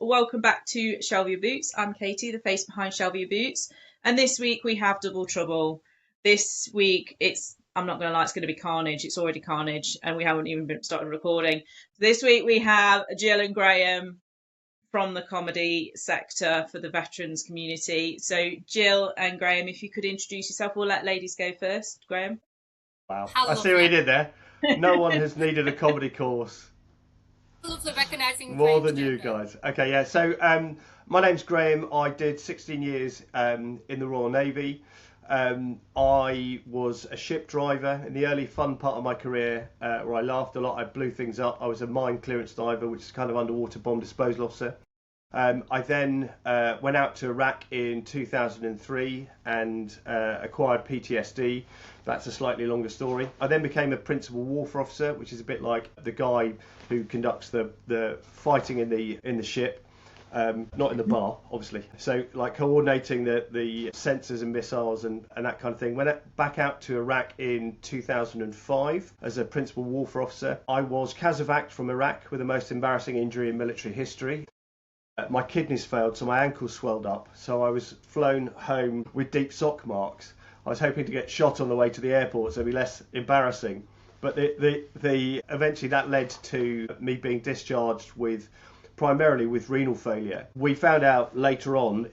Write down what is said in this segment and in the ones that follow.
Welcome back to Shelve Your Boots. I'm Katie, the face behind Shelve Your Boots. And this week we have double trouble. This week I'm not going to lie, it's going to be carnage. It's already carnage and we haven't even started recording. This week we have Jill and Graeme from the comedy sector for the veterans community. So Jill and Graeme, if you could introduce yourself, we'll let ladies go first. Graeme? Wow, How I see what you lovely. did there. No one has needed a comedy course Lovely recognising more Graham's than you gender. guys. Okay, yeah. So my name's Graeme. I did 16 years in the Royal Navy. I was a ship driver in the early fun part of my career, where I laughed a lot. I blew things up. I was a mine clearance diver, which is kind of underwater bomb disposal officer. I then went out to Iraq in 2003 and acquired PTSD. That's a slightly longer story. I then became a principal warfare officer, which is a bit like the guy who conducts the fighting in the ship. Not in the bar, obviously. So, like coordinating the sensors and missiles and that kind of thing. Went back out to Iraq in 2005 as a principal warfare officer. I was CASEVAC'd from Iraq with the most embarrassing injury in military history. My kidneys failed, so my ankles swelled up. So I was flown home with deep sock marks. I was hoping to get shot on the way to the airport, so it'd be less embarrassing. But eventually that led to me being discharged primarily with renal failure. We found out later on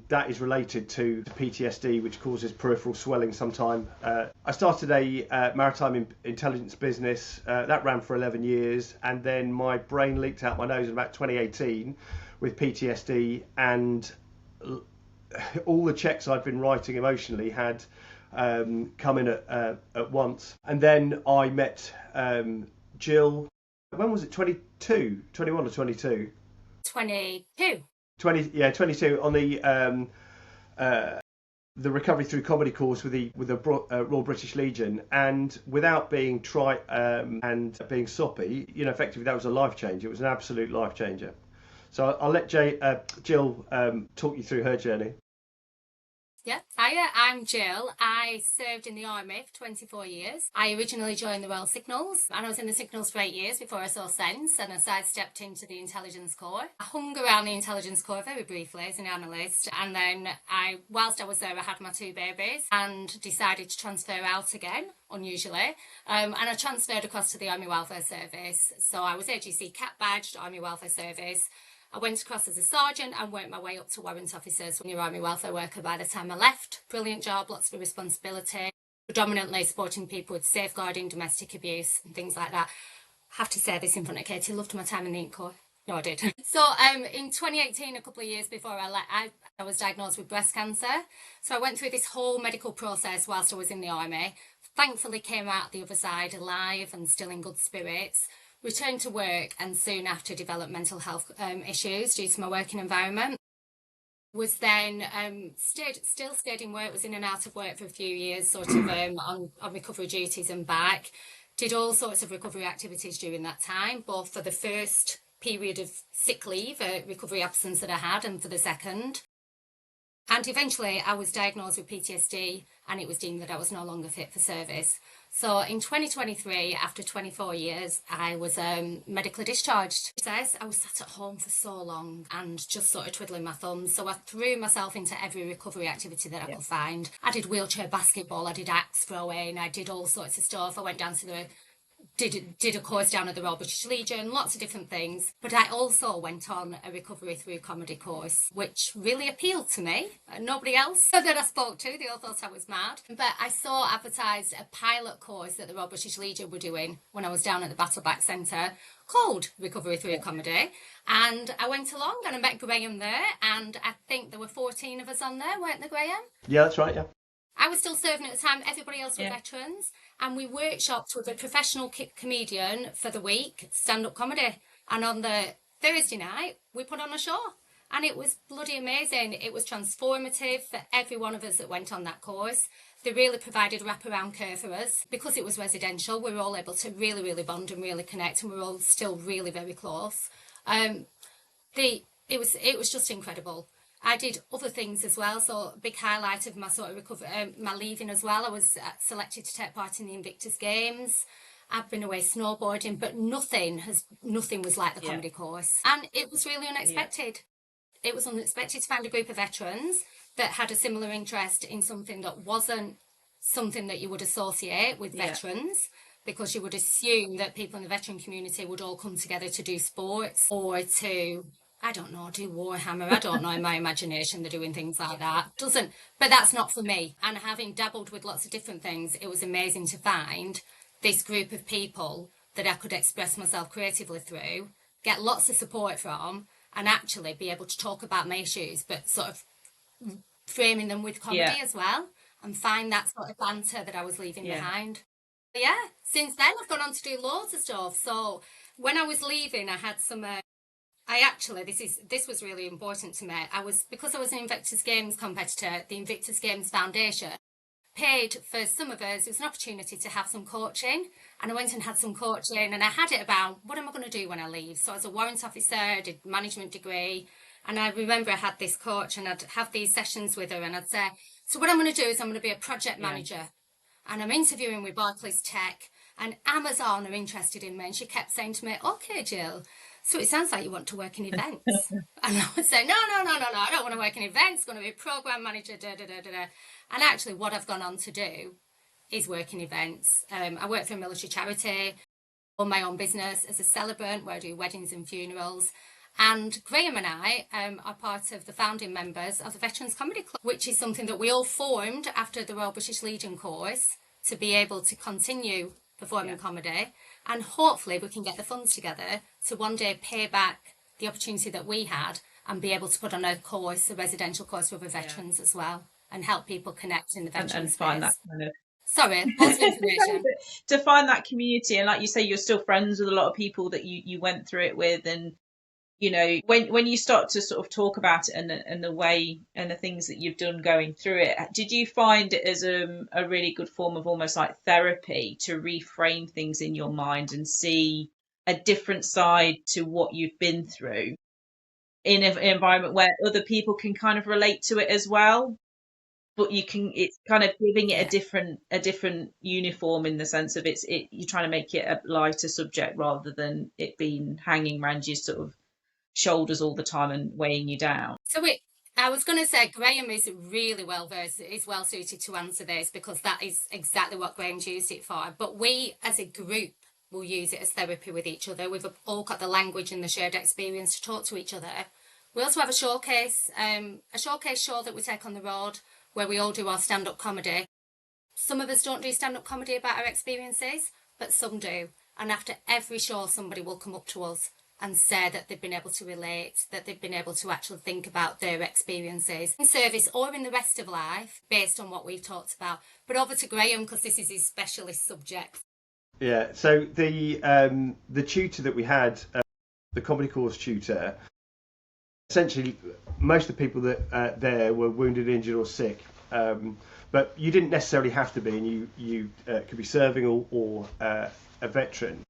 that is related to PTSD, which causes peripheral swelling sometime. I started a maritime intelligence business that ran for 11 years, and then my brain leaked out my nose in about 2018 with PTSD, and all the checks I'd been writing emotionally had come in at once. And then I met Jill. When was it? 22, 21 or 22? 22. 22 on the recovery through comedy course with the Royal British Legion, and without being and being soppy, effectively that was a life change. It was an absolute life changer. So I'll let Jill talk you through her journey. Yeah, hiya, I'm Jill. I served in the army for 24 years. I originally joined the Royal Signals, and I was in the Signals for 8 years before I saw sense, and I sidestepped into the Intelligence Corps. I hung around the Intelligence Corps very briefly as an analyst, and then whilst I was there, I had my 2 babies and decided to transfer out again, unusually, and I transferred across to the Army Welfare Service. So I was AGC Cat badged, Army Welfare Service. I went across as a sergeant and worked my way up to warrant officer, so you're army welfare worker by the time I left. Brilliant job, lots of responsibility, predominantly supporting people with safeguarding, domestic abuse and things like that. I have to say this in front of Katie, loved my time in the Inc Corps. No, I did. So in 2018, a couple of years before I left, I was diagnosed with breast cancer. So I went through this whole medical process whilst I was in the army. Thankfully came out the other side alive and still in good spirits. Returned to work and soon after developed mental health issues due to my working environment. Was then still stayed in work, was in and out of work for a few years, sort of on recovery duties and back. Did all sorts of recovery activities during that time, both for the first period of sick leave, recovery absence that I had, and for the second. And eventually I was diagnosed with PTSD and it was deemed that I was no longer fit for service. So in 2023, after 24 years, I was medically discharged. I was sat at home for so long and just sort of twiddling my thumbs. So I threw myself into every recovery activity that I could find. I did wheelchair basketball, I did axe throwing, I did all sorts of stuff. I went down to did a course down at the Royal British Legion, lots of different things. But I also went on a recovery through comedy course, which really appealed to me. Nobody else that I spoke to, they all thought I was mad. But I saw advertised a pilot course that the Royal British Legion were doing when I was down at the Battleback Centre called Recovery Through Comedy. And I went along and I met Graeme there, and I think there were 14 of us on there, weren't there, Graeme? Yeah, that's right. Yeah. I was still serving at the time, everybody else were veterans, and we workshopped with a professional comedian for the week, stand-up comedy. And on the Thursday night, we put on a show, and it was bloody amazing. It was transformative for every one of us that went on that course. They really provided wraparound care for us. Because it was residential, we were all able to really, really bond and really connect, and we were all still really very close. It was just incredible. I did other things as well. So a big highlight of my sort of recovery, my leaving as well. I was selected to take part in the Invictus Games. I've been away snowboarding, but nothing was like the comedy course. And it was really unexpected. It was unexpected to find a group of veterans that had a similar interest in something that wasn't something that you would associate with veterans, because you would assume that people in the veteran community would all come together to do sports or to, I don't know, do Warhammer. I don't know, in my imagination they're doing things like that. But that's not for me. And having dabbled with lots of different things, it was amazing to find this group of people that I could express myself creatively through, get lots of support from, and actually be able to talk about my issues, but sort of framing them with comedy as well, and find that sort of banter that I was leaving behind. But yeah, since then I've gone on to do loads of stuff. So when I was leaving, I had some. This was really important to me. Because I was an Invictus Games competitor, the Invictus Games Foundation paid for some of us. It was an opportunity to have some coaching, and I went and had some coaching, and I had it about what am I going to do when I leave. So I was a warrant officer, I did management degree, and I remember I had this coach, and I'd have these sessions with her, and I'd say, so what I'm going to do is I'm going to be a project manager, and I'm interviewing with Barclays Tech, and Amazon are interested in me. And she kept saying to me, okay, Jill, so it sounds like you want to work in events. And I would say, no, I don't want to work in events. I'm going to be a program manager, And actually what I've gone on to do is work in events. I work for a military charity, run my own business as a celebrant where I do weddings and funerals. And Graeme and I are part of the founding members of the Veterans Comedy Club, which is something that we all formed after the Royal British Legion course to be able to continue performing comedy. And hopefully we can get the funds together to one day pay back the opportunity that we had and be able to put on a course, a residential course for other veterans as well, and help people connect in the veteran and space. Find that kind of Sorry, lots of information. To find that community, and like you say, you're still friends with a lot of people that you went through it with, and you know, when you start to sort of talk about it and the way and the things that you've done going through it, did you find it as a really good form of almost like therapy to reframe things in your mind and see a different side to what you've been through in an environment where other people can kind of relate to it as well? But it's kind of giving it a different uniform in the sense of you're trying to make it a lighter subject rather than it being hanging around your sort of shoulders all the time and weighing you down. I was going to say Graeme is really well versed, is well suited to answer this, because that is exactly what Graeme's used it for. But we as a group will use it as therapy with each other. We've all got the language and the shared experience to talk to each other. We also have a showcase show that we take on the road where we all do our stand-up comedy. Some of us don't do stand-up comedy about our experiences, but some do. And after every show, somebody will come up to us and say that they've been able to relate, that they've been able to actually think about their experiences in service or in the rest of life based on what we've talked about. But over to Graeme, because this is his specialist subject. Yeah, so the tutor that we had, the comedy course tutor, essentially most of the people that there were wounded, injured or sick. But you didn't necessarily have to be, and you could be serving or a veteran.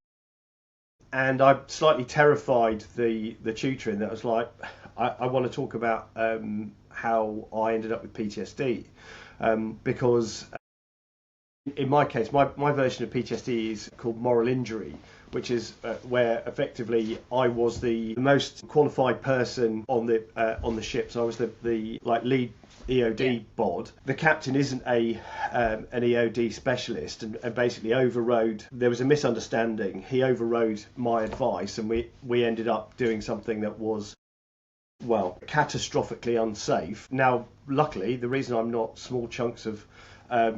And I slightly terrified the tutor in that I was like, I want to talk about how I ended up with PTSD, because in my case, my version of PTSD is called moral injury, which is where effectively I was the most qualified person on the ship. So I was the lead EOD bod. The captain isn't an EOD specialist, and basically overrode. There was a misunderstanding. He overrode my advice, and we ended up doing something that was, well, catastrophically unsafe. Now, luckily, the reason I'm not small chunks of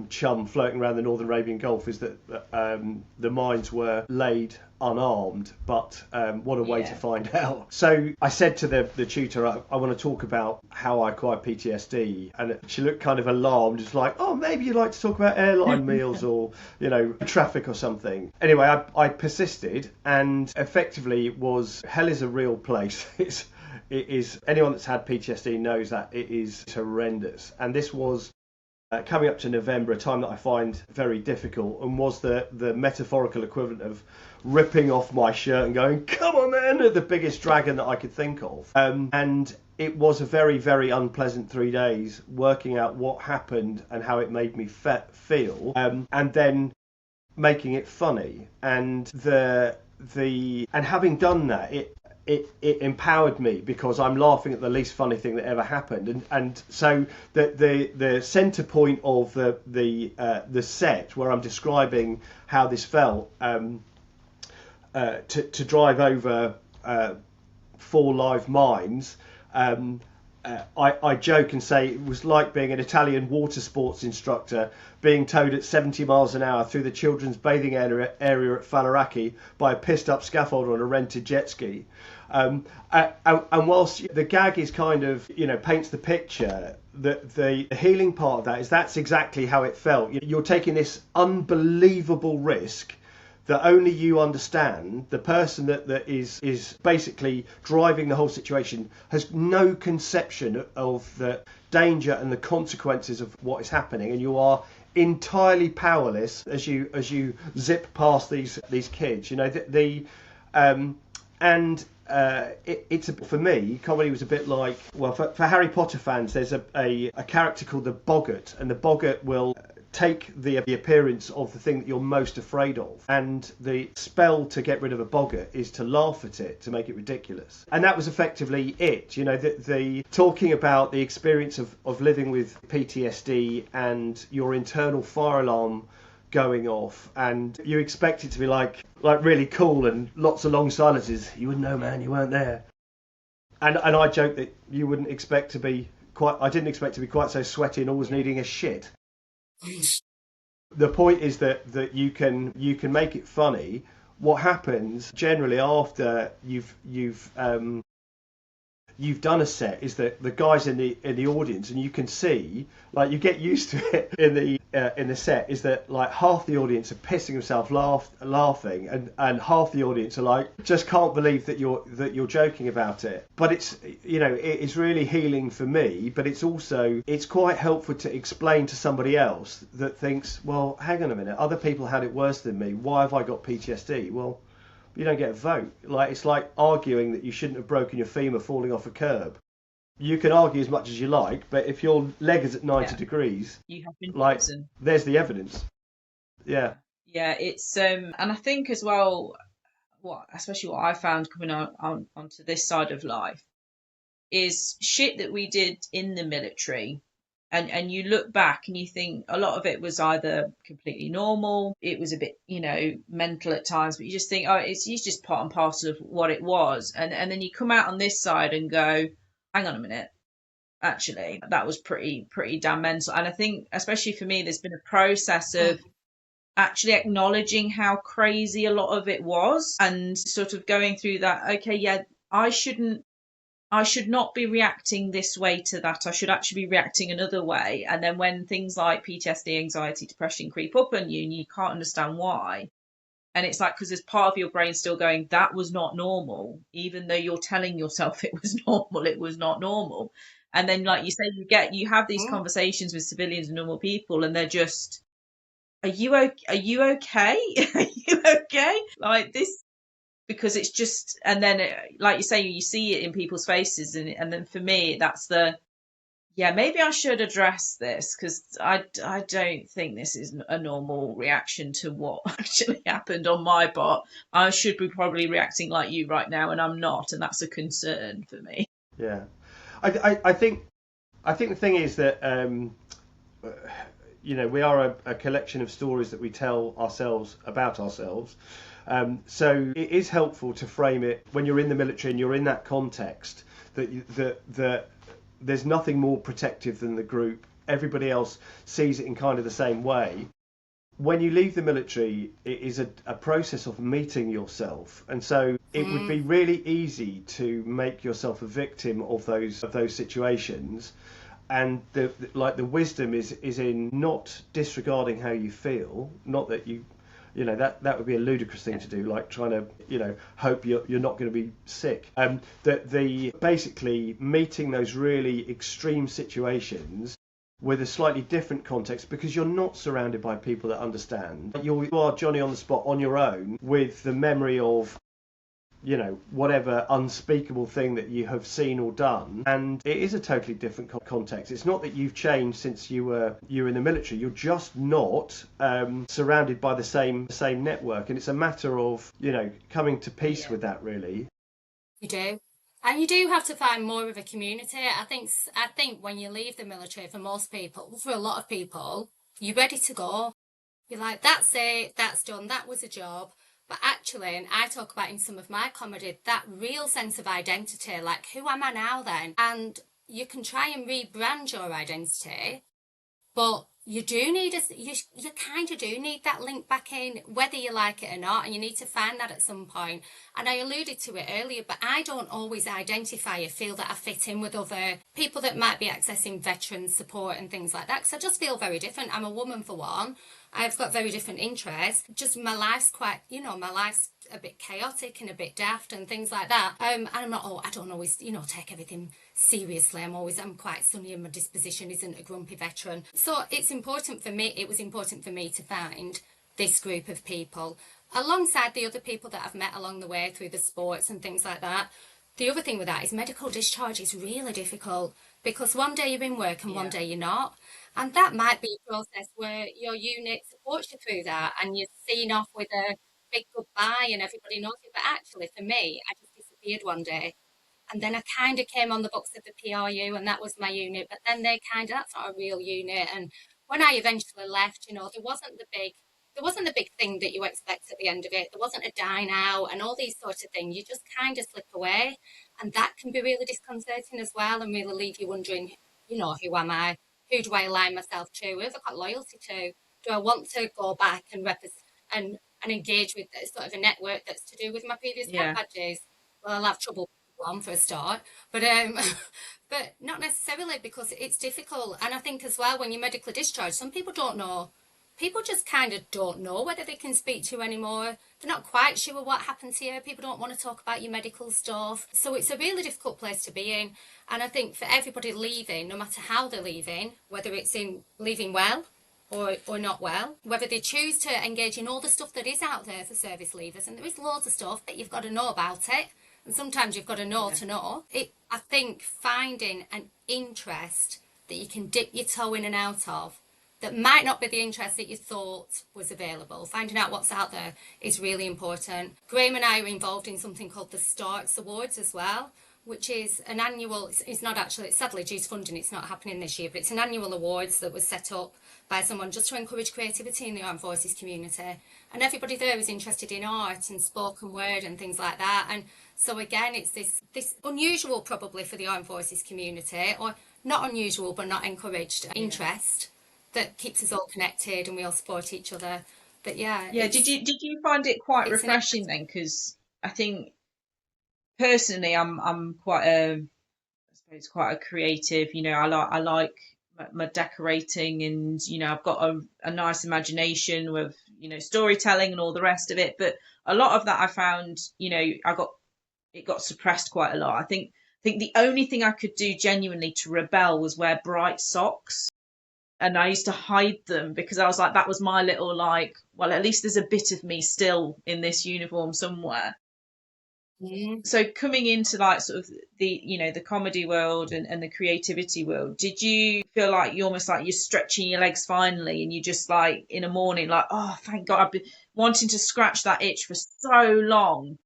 chum floating around the Northern Arabian Gulf is that the mines were laid unarmed, but what a way to find out. So I said to the tutor, I want to talk about how I acquired PTSD, and she looked kind of alarmed. It's like, oh, maybe you'd like to talk about airline meals or, traffic or something. Anyway, I persisted, and effectively it was, hell is a real place. It is, anyone that's had PTSD knows that it is horrendous. And this was coming up to November, a time that I find very difficult, and was the metaphorical equivalent of ripping off my shirt and going, come on then, the biggest dragon that I could think of. And it was a very, very unpleasant 3 days working out what happened and how it made me feel. And then making it funny, and and having done that, it empowered me because I'm laughing at the least funny thing that ever happened, and so the centre point of the set where I'm describing how this felt, to drive over 4 live mines. I joke and say it was like being an Italian water sports instructor being towed at 70 miles an hour through the children's bathing area at Faliraki by a pissed up scaffolder on a rented jet ski. And whilst the gag is kind of, paints the picture, the healing part of that is that's exactly how it felt. You're taking this unbelievable risk that only you understand. The person that is basically driving the whole situation has no conception of the danger and the consequences of what is happening, and you are entirely powerless as you zip past these kids. It's for me, comedy was a bit like, well, for Harry Potter fans, there's a character called the Boggart, and the Boggart will take the appearance of the thing that you're most afraid of, and the spell to get rid of a boggart is to laugh at it, to make it ridiculous. And that was effectively it. The talking about the experience of living with PTSD and your internal fire alarm going off, and you expect it to be like really cool and lots of long silences. You wouldn't know, man, you weren't there. And I joke that you wouldn't expect to be I didn't expect to be quite so sweaty and always needing a shit. The point is that you can make it funny. What happens generally after you've done a set is that the guys in the audience, and you can see, like, you get used to it in the set, is that like half the audience are pissing themselves laughing, and half the audience are like, just can't believe that you're joking about it. But it's it's really healing for me, but it's quite helpful to explain to somebody else that thinks, well, hang on a minute, other people had it worse than me, why have I got PTSD? Well, you don't get a vote. It's like arguing that you shouldn't have broken your femur falling off a curb. You can argue as much as you like, but if your leg is at 90 degrees, you have been there's the evidence. Yeah. Yeah, it's and I think as well, especially what I found coming onto this side of life is shit that we did in the military. And you look back and you think a lot of it was either completely normal, it was a bit, mental at times, but you just think, it's just part and parcel of what it was. And then you come out on this side and go, hang on a minute, actually, that was pretty damn mental. And I think, especially for me, there's been a process of actually acknowledging how crazy a lot of it was, and sort of going through that, okay, yeah, I should not be reacting this way to that. I should actually be reacting another way. And then when things like PTSD, anxiety, depression creep up on you and you can't understand why, and it's like, because there's part of your brain still going, that was not normal, even though you're telling yourself it was normal, it was not normal. And then, like you say, you have these conversations with civilians and normal people, and they're just, are you okay? Are you okay? Like this. Because it's just, and then, like you say, you see it in people's faces, and then for me, that's maybe I should address this, because I don't think this is a normal reaction to what actually happened on my part. I should be probably reacting like you right now, and I'm not, and that's a concern for me. Yeah, I think the thing is that we are a collection of stories that we tell ourselves about ourselves. So it is helpful to frame it when you're in the military and you're in that context, that there's nothing more protective than the group. Everybody else sees it in kind of the same way. When you leave the military, it is a process of meeting yourself, and so it would be really easy to make yourself a victim of those situations. And the wisdom is in not disregarding how you feel. Not that that would be a ludicrous thing to do, like trying to hope you're not going to be sick. The basically meeting those really extreme situations with a slightly different context, because you're not surrounded by people that understand. You are Johnny on the spot on your own, with the memory of whatever unspeakable thing that you have seen or done, and it is a totally different context. It's not that you've changed since you were in the military. You're just not surrounded by the same network, and it's a matter of coming to peace with that, really. You do. And you do have to find more of a community. I think when you leave the military, for most people, for a lot of people, you're ready to go. You're like, that's it, that's done, that was a job. But actually, and I talk about in some of my comedy, that real sense of identity, like, who am I now then? And you can try and rebrand your identity, but you do need you kind of do need that link back in, whether you like it or not, and you need to find that at some point. And I alluded to it earlier, but I don't always identify or feel that I fit in with other people that might be accessing veteran support and things like that, because I just feel very different. I'm a woman, for one. I've got very different interests. Just my life's quite, my life's a bit chaotic and a bit daft and things like that. And I'm not, I don't always, take everything seriously. I'm quite sunny, and my disposition isn't a grumpy veteran. So it was important for me to find this group of people alongside the other people that I've met along the way through the sports and things like that. The other thing with that is medical discharge is really difficult, because one day you're in work and one day you're not. And that might be a process where your unit supports you through that and you're seen off with a big goodbye and everybody knows you. But actually, for me, I just disappeared one day. And then I kind of came on the books of the PRU, and that was my unit. But then that's not a real unit. And when I eventually left, there wasn't the big thing that you expect at the end of it. There wasn't a dine out and all these sorts of things. You just kind of slip away. And that can be really disconcerting as well, and really leave you wondering, who am I? Who do I align myself to? Who have I got loyalty to? Do I want to go back and and engage with sort of a network that's to do with my previous cap badges? Well, I'll have trouble with one for a start, but but not necessarily, because it's difficult. And I think as well, when you're medically discharged, some people don't know. People just kind of don't know whether they can speak to you anymore. They're not quite sure what happened to you. People don't want to talk about your medical stuff. So it's a really difficult place to be in. And I think for everybody leaving, no matter how they're leaving, whether it's in leaving well or not well, whether they choose to engage in all the stuff that is out there for service leavers, and there is loads of stuff, but you've got to know about it. And sometimes you've got to know to know. I think finding an interest that you can dip your toe in and out of, that might not be the interest that you thought was available. Finding out what's out there is really important. Graeme and I are involved in something called the Starts Awards as well, which is an annual, it's not actually, it's sadly due to funding, it's not happening this year, but it's an annual awards that was set up by someone just to encourage creativity in the armed forces community. And everybody there is interested in art and spoken word and things like that. And so again, it's this unusual probably for the armed forces community, or not unusual but not encouraged interest that keeps us all connected and we all support each other. But did you find it quite refreshing then? Because I think personally I'm quite quite a creative. I like my decorating, and I've got a nice imagination with storytelling and all the rest of it. But a lot of that I found it got suppressed quite a lot. I think the only thing I could do genuinely to rebel was wear bright socks. And I used to hide them because I was like, that was my little, well, at least there's a bit of me still in this uniform somewhere. So coming into sort of the comedy world and the creativity world, did you feel like you're almost like you're stretching your legs finally, and you just in a morning oh, thank God, I've been wanting to scratch that itch for so long,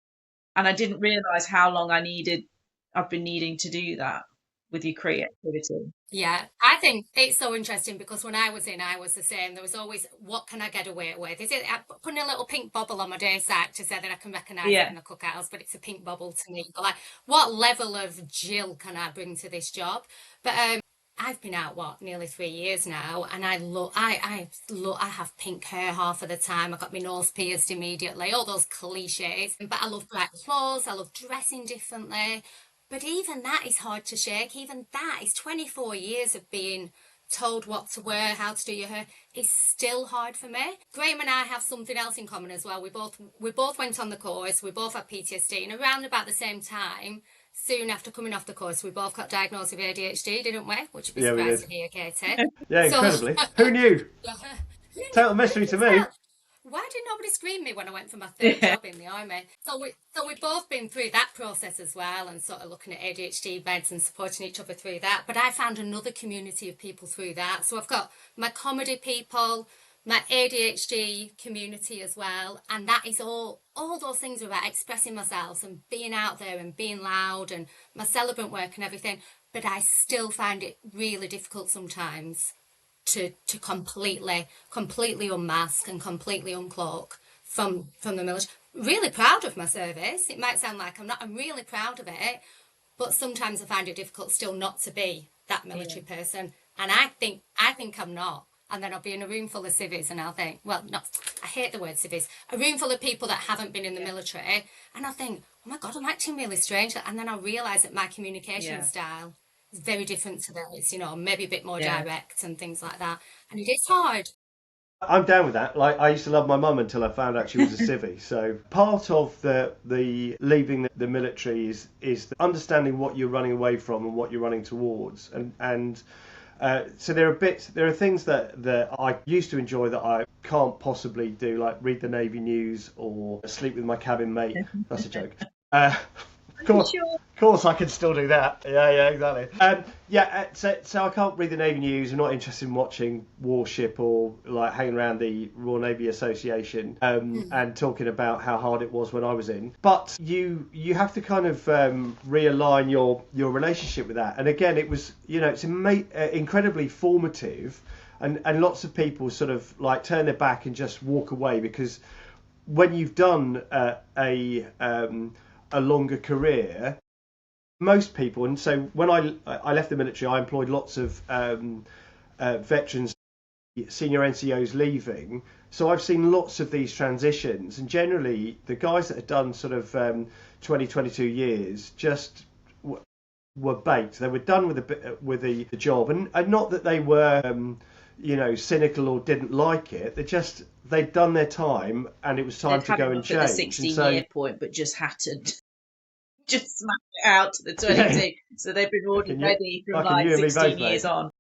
and I didn't realise how long I've been needing to do that with your creativity? Yeah, I think it's so interesting, because when I was the same. There was always, what can I get away with? Is it putting a little pink bubble on my day sack to say that I can recognise it in the cookhouse, but it's a pink bubble to me. But what level of Jill can I bring to this job? But I've been out nearly 3 years now, and I have pink hair half of the time. I got my nose pierced immediately, all those cliches. But I love bright clothes. I love dressing differently. But even that is hard to shake. Even that is 24 years of being told what to wear, how to do your hair. It's still hard for me. Graeme and I have something else in common as well. We both went on the course. We both had PTSD, and around about the same time, soon after coming off the course, we both got diagnosed with ADHD, didn't we? Which would be surprised to hear, Katie. Yeah, incredibly. Who knew? Total mystery to me. why did nobody screen me when I went for my third job in the army? So we've both been through that process as well, and sort of looking at ADHD meds and supporting each other through that. But I found another community of people through that. So I've got my comedy people, my ADHD community as well, and that is all those things are about expressing myself and being out there and being loud and my celebrant work and everything. But I still find it really difficult sometimes to completely unmask and completely uncloak from the military. Really proud of my service. It might sound like I'm not. I'm really proud of it, but sometimes I find it difficult still not to be that military person. And I think I'm not. And then I'll be in a room full of civvies and I'll think, well, not, I hate the word civvies, a room full of people that haven't been in the military, and I'll think, oh my God, I'm acting really strange. And then I'll realise that my communication style is very different to theirs, you know, maybe a bit more direct and things like that. And it is hard. I'm down with that. Like, I used to love my mum until I found out she was a civvy. So part of the leaving the military is understanding what you're running away from and what you're running towards, and so there are things that I used to enjoy that I can't possibly do, like read the Navy news or sleep with my cabin mate. That's a joke. Of course, I can still do that. Yeah, exactly. So I can't read the Navy news. I'm not interested in watching Warship or like hanging around the Royal Navy Association and talking about how hard it was when I was in. But you have to kind of realign your relationship with that. And again, it was, you know, it's incredibly formative, and lots of people sort of like turn their back and just walk away, because when you've done a longer career, most people, and so when I left the military, I employed lots of veterans, senior NCOs leaving. So I've seen lots of these transitions, and generally the guys that had done sort of 22 years just were baked. They were done with the job, and not that they were cynical or didn't like it. They'd done their time, and it was time to go and change. At the 16-year point, but just hadn't just smashed it out to the 22. Yeah. So they've been already ready from like 16 years on.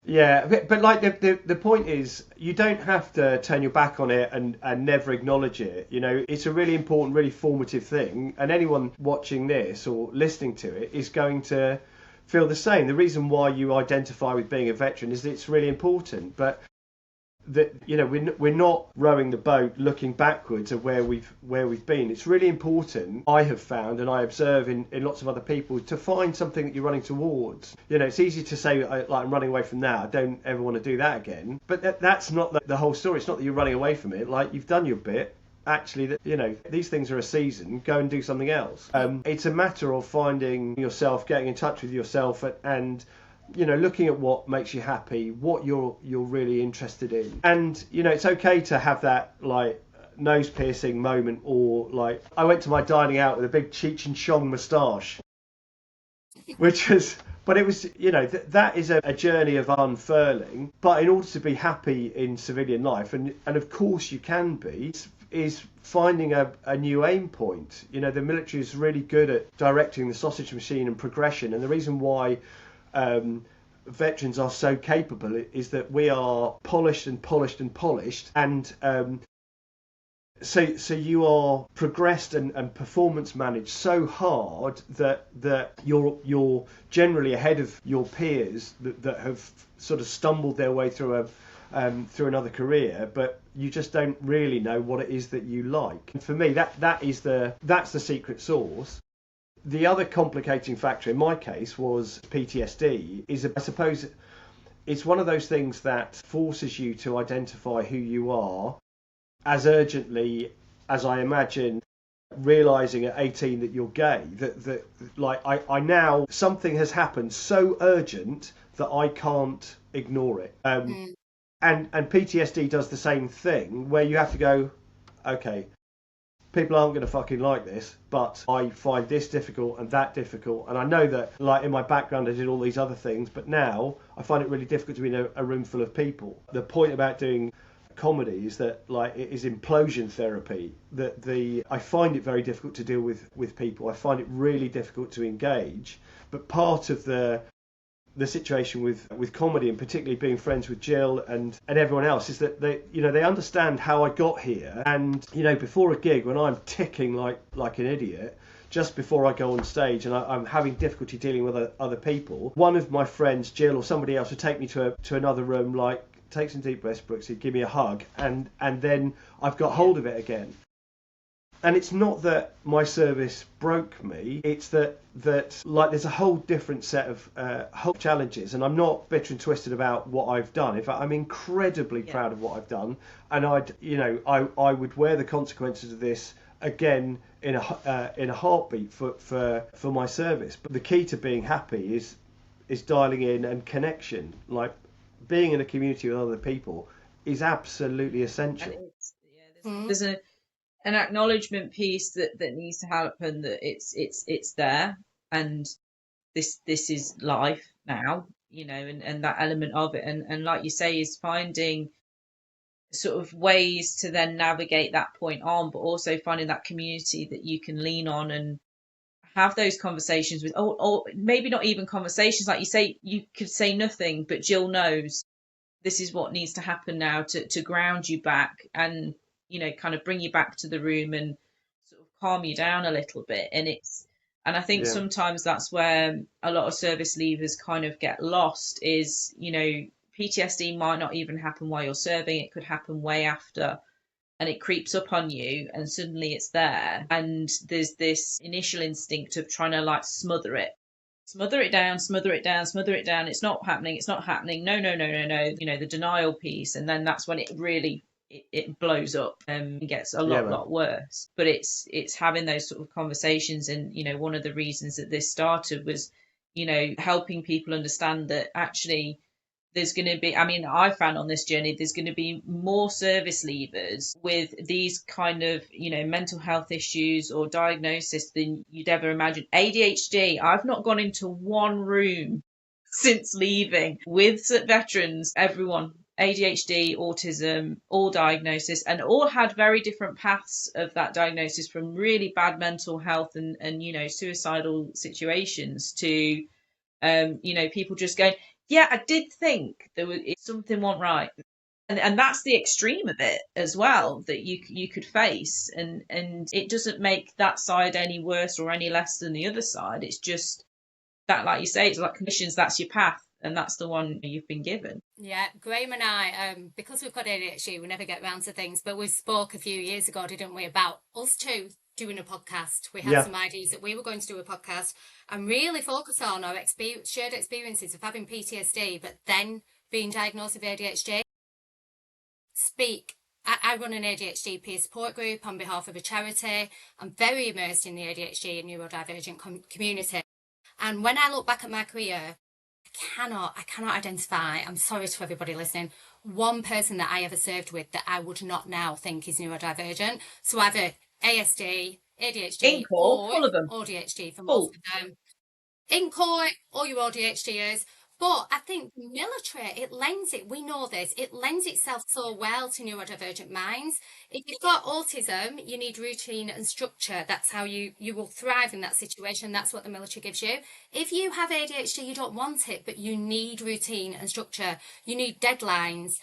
Yeah, but like the point is, you don't have to turn your back on it and never acknowledge it. You know, it's a really important, really formative thing, and anyone watching this or listening to it is going to feel the same. The reason why you identify with being a veteran is that it's really important, but that, you know, we're not rowing the boat looking backwards at where we've been. It's really important, I have found, and I observe in lots of other people, to find something that you're running towards. You know, it's easy to say, like, I'm running away from that, I don't ever want to do that again, but that's not the whole story. It's not that you're running away from it. Like, you've done your bit. Actually, that, you know, these things are a season. Go and do something else. It's a matter of finding yourself, getting in touch with yourself, and you know, looking at what makes you happy, what you're really interested in. And, you know, it's okay to have that like nose piercing moment, or like I went to my dining out with a big Cheech and Chong moustache, but it was, you know, that is a journey of unfurling. But in order to be happy in civilian life, and of course you can be, is finding a new aim point. You know, the military is really good at directing the sausage machine and progression, and the reason why veterans are so capable is that we are polished, and so you are progressed and performance managed so hard that you're generally ahead of your peers that have sort of stumbled their way through another career, but you just don't really know what it is that you like. And for me, that's the secret sauce. The other complicating factor in my case was PTSD. I suppose it's one of those things that forces you to identify who you are as urgently as, I imagine, realising at 18 that you're gay. That like I now, something has happened so urgent that I can't ignore it. And PTSD does the same thing, where you have to go, okay, people aren't going to fucking like this, but I find this difficult and that difficult, and I know that, like, in my background I did all these other things, but now I find it really difficult to be in a room full of people. The point about doing comedy is that, like, it is implosion therapy. I find it very difficult to deal with people. I find it really difficult to engage, but part of the the situation with comedy, and particularly being friends with Jill and everyone else, is that they understand how I got here. And before a gig, when I'm ticking like an idiot, just before I go on stage and I'm having difficulty dealing with other people, one of my friends, Jill or somebody else, would take me to another room, like, take some deep breaths, Brooksy, give me a hug, and then I've got hold of it again. And it's not that my service broke me, it's that like there's a whole different set of whole challenges, and I'm not bitter and twisted about what I've done. In fact, I'm incredibly proud of what I've done, and I would wear the consequences of this again in a heartbeat for my service. But the key to being happy is dialing in, and connection, like being in a community with other people, is absolutely essential. There's an acknowledgement piece that needs to happen, that it's there, and this is life now, and that element of it, and like you say, is finding sort of ways to then navigate that point on, but also finding that community that you can lean on and have those conversations with, or maybe not even conversations, like you say, you could say nothing, but Jill knows this is what needs to happen now to ground you back, and kind of bring you back to the room and sort of calm you down a little bit. And I think sometimes that's where a lot of service leavers kind of get lost, is PTSD might not even happen while you're serving, it could happen way after, and it creeps up on you, and suddenly it's there, and there's this initial instinct of trying to like smother it down, it's not happening, no, the denial piece, and then that's when it really it blows up and gets a lot worse. But it's having those sort of conversations, and one of the reasons that this started was helping people understand that actually there's going to be, I found on this journey, there's going to be more service leavers with these kind of, mental health issues or diagnosis than you'd ever imagine. ADHD, I've not gone into one room since leaving with veterans, everyone, ADHD, autism, all diagnosis, and all had very different paths of that diagnosis, from really bad mental health and suicidal situations to, people just going, yeah, I did think there was something wasn't right, and that's the extreme of it as well that you could face, and it doesn't make that side any worse or any less than the other side. It's just that, like you say, it's like conditions. That's your path, and that's the one you've been given. Yeah, Graeme and I, because we've got ADHD, we never get round to things. But we spoke a few years ago, didn't we, about us two doing a podcast. We had some ideas that we were going to do a podcast and really focus on our shared experiences of having PTSD, but then being diagnosed with ADHD. I run an ADHD peer support group on behalf of a charity. I'm very immersed in the ADHD and neurodivergent community. And when I look back at my career, I cannot identify, I'm sorry to everybody listening, one person that I ever served with that I would not now think is neurodivergent. So either ASD, ADHD, or all of them. ADHD for most of them. In court, all your ADHDers. But I think military, we know this, it lends itself so well to neurodivergent minds. If you've got autism, you need routine and structure. That's how you will thrive in that situation. That's what the military gives you. If you have ADHD, you don't want it, but you need routine and structure. You need deadlines.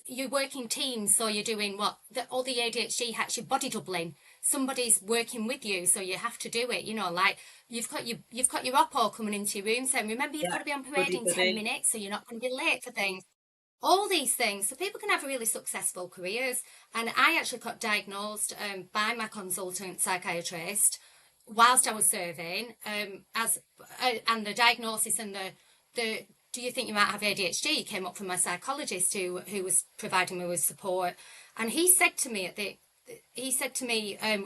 You're working teams, so you're doing all the ADHD hacks, you're body doubling. Somebody's working with you, so you have to do it. Like you've got your oppo coming into your room saying, remember, you've got to be on parade in 10 minutes, so you're not going to be late for things. All these things, so people can have really successful careers. And I actually got diagnosed by my consultant psychiatrist whilst I was serving, and the diagnosis and the do you think you might have ADHD came up from my psychologist who was providing me with support. And he said to me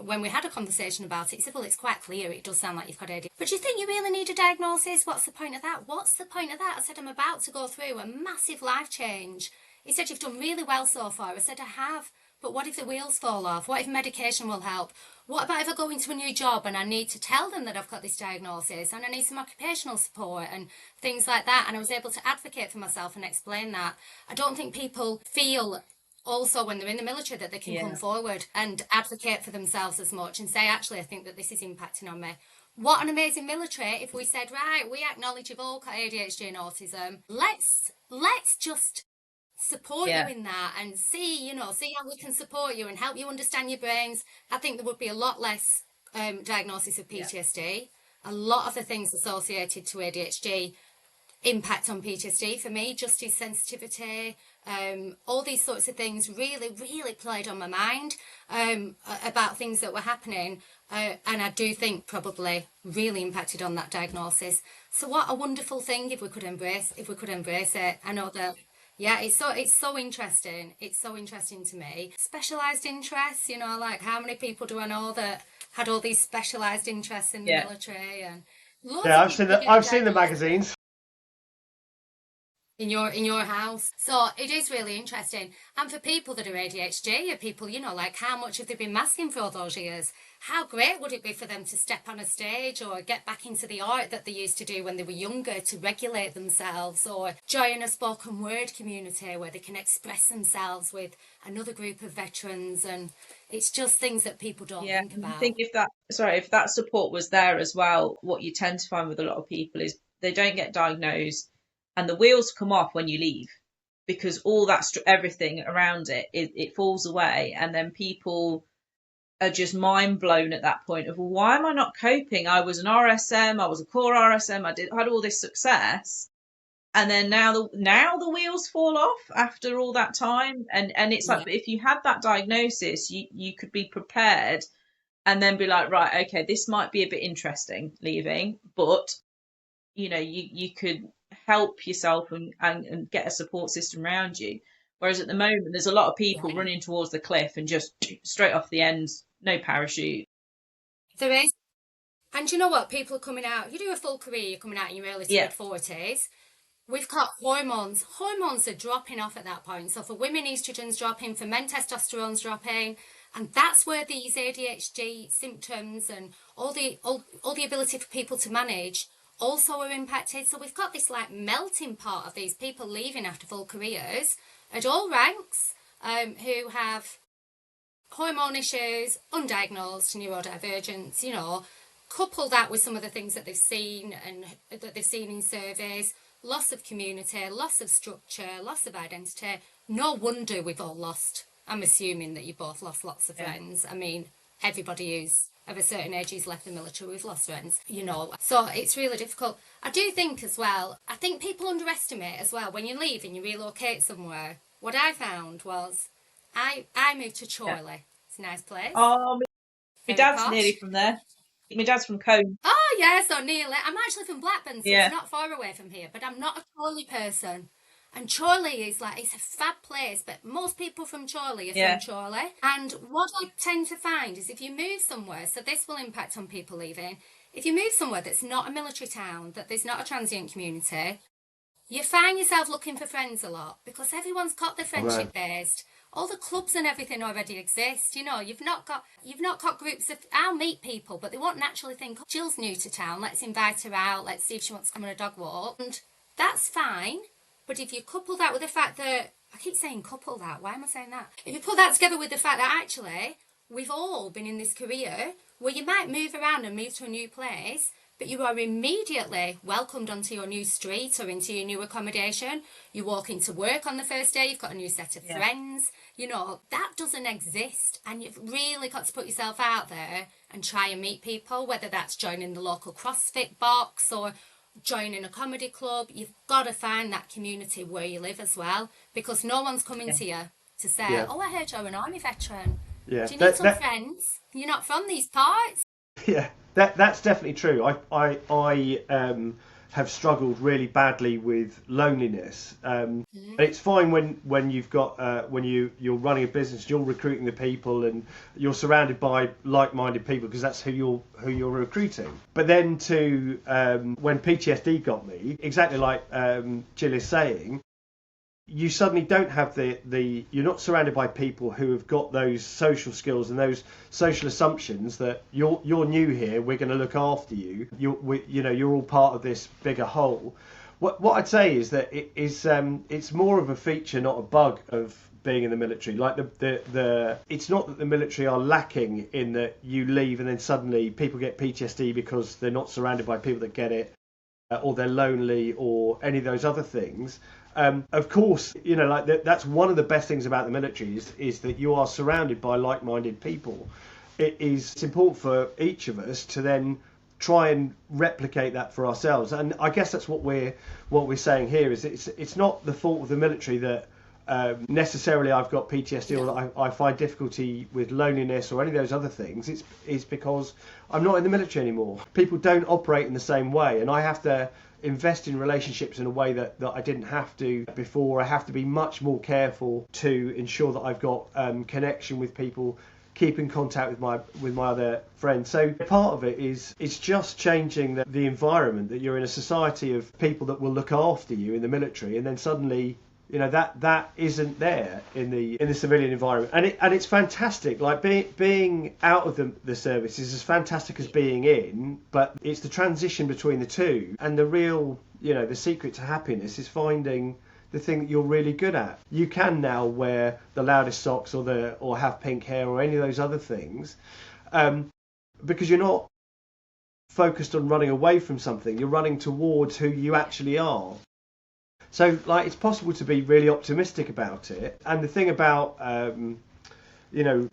when we had a conversation about it, he said, well, it's quite clear, it does sound like you've got ADHD, but do you think you really need a diagnosis? What's the point of that? I said, I'm about to go through a massive life change. He said, you've done really well so far. I said, I have, but what if the wheels fall off? What if medication will help? What about if I go into a new job and I need to tell them that I've got this diagnosis and I need some occupational support and things like that? And I was able to advocate for myself and explain that. I don't think people feel also when they're in the military that they can come forward and advocate for themselves as much and say, actually, I think that this is impacting on me. What an amazing military if we said, right, we acknowledge you've all got ADHD and autism. Let's just support you Yeah. in that and see how we can support you and help you understand your brains. I think there would be a lot less diagnosis of Yeah. PTSD. A lot of the things associated to ADHD impact on PTSD for me, justice sensitivity, all these sorts of things really, really played on my mind about things that were happening. And I do think probably really impacted on that diagnosis. So what a wonderful thing if we could embrace it. I know that yeah, it's so interesting. It's so interesting to me. Specialized interests, like how many people do I know that had all these specialized interests in the Yeah. military, and loads Yeah, of I've people seen are the getting I've seen the diagnosed magazines. in your house. So it is really interesting. And for people that are ADHD, or people, like how much have they been masking for all those years? How great would it be for them to step on a stage or get back into the art that they used to do when they were younger to regulate themselves, or join a spoken word community where they can express themselves with another group of veterans. And it's just things that people don't Yeah. think And I think about. if that support was there as well, what you tend to find with a lot of people is they don't get diagnosed and the wheels come off when you leave because all that everything around it falls away, and then people are just mind blown at that point of, well, why am I not coping? I was an RSM, I was a core RSM, had all this success, and then now the wheels fall off after all that time, and it's like, Yeah, but if you had that diagnosis, you could be prepared and then be like, right, okay, this might be a bit interesting leaving, but you could help yourself and get a support system around you. Whereas at the moment, there's a lot of people yeah. running towards the cliff and just straight off the end, no parachute. There is. And you know what? People are coming out. You do a full career, you're coming out in your early to Yeah, mid 40s. We've got hormones. Hormones are dropping off at that point. So for women, estrogen's dropping. For men, testosterone's dropping. And that's where these ADHD symptoms and all the ability for people to manage also are impacted. So we've got this like melting pot of these people leaving after full careers at all ranks, who have hormone issues, undiagnosed neurodivergence, couple that with some of the things that they've seen and that they've seen in surveys, loss of community, loss of structure, loss of identity. No wonder we've all lost. I'm assuming that you both lost lots of yeah, friends. I mean, everybody who's of a certain age who's left the military, we've lost friends, So it's really difficult. I do think as well, I think people underestimate as well when you leave and you relocate somewhere. What I found was I moved to yeah. Chorley. It's a nice place, Oh, my very dad's nearly posh. from there. My dad's from Cone. Oh yeah, so nearly. I'm actually from Blackburn, so it's Yeah, not far away from here. But I'm not a Chorley person. And Chorley is like, it's a fab place, but most people from Chorley are from yeah, Chorley. And what I tend to find is if you move somewhere, so this will impact on people leaving, if you move somewhere that's not a military town, that there's not a transient community, you find yourself looking for friends a lot because everyone's got their Oh man. friendship based. All the clubs and everything already exist. You've not got groups of. I'll meet people, but they won't naturally think, oh, Jill's new to town. Let's invite her out. Let's see if she wants to come on a dog walk. And that's fine. But if you couple that with the fact that I keep saying couple that, why am I saying that? If you put that together with the fact that actually we've all been in this career where you might move around and move to a new place, but you are immediately welcomed onto your new street or into your new accommodation. You walk into work on the first day, you've got a new set of yeah, friends. That doesn't exist. And you've really got to put yourself out there and try and meet people, whether that's joining the local CrossFit box or joining a comedy club. You've got to find that community where you live as well, because no one's coming yeah. to you to say, Yeah. oh, I heard you're an army veteran. Yeah. Do you need That some that friends? You're not from these parts. yeah. That's definitely true. I have struggled really badly with loneliness. And it's fine when you've got you're running a business, you're recruiting the people, and you're surrounded by like-minded people because that's who you're recruiting. But then when PTSD got me, exactly like Jill is saying, you suddenly don't have you're not surrounded by people who have got those social skills and those social assumptions that you're new here, we're going to look after you, you're all part of this bigger whole. What I'd say is that it's more of a feature, not a bug, of being in the military. Like the it's not that the military are lacking in that you leave and then suddenly people get PTSD because they're not surrounded by people that get it, or they're lonely, or any of those other things. Of course, like that's one of the best things about the military is that you are surrounded by like-minded people. It's important for each of us to then try and replicate that for ourselves, and I guess that's what we're saying here. Is it's not the fault of the military that necessarily I've got PTSD or that I find difficulty with loneliness or any of those other things. It's because I'm not in the military anymore. People don't operate in the same way, and I have to invest in relationships in a way that I didn't have to before. I have to be much more careful to ensure that I've got connection with people, keep in contact with my other friends. So part of it is it's just changing the environment, that you're in a society of people that will look after you in the military, and then suddenly that isn't there in the civilian environment, and it's fantastic. Like being out of the service is as fantastic as being in, but it's the transition between the two, and the real the secret to happiness is finding the thing that you're really good at. You can now wear the loudest socks or have pink hair or any of those other things, because you're not focused on running away from something. You're running towards who you actually are. So, like, it's possible to be really optimistic about it. And the thing about,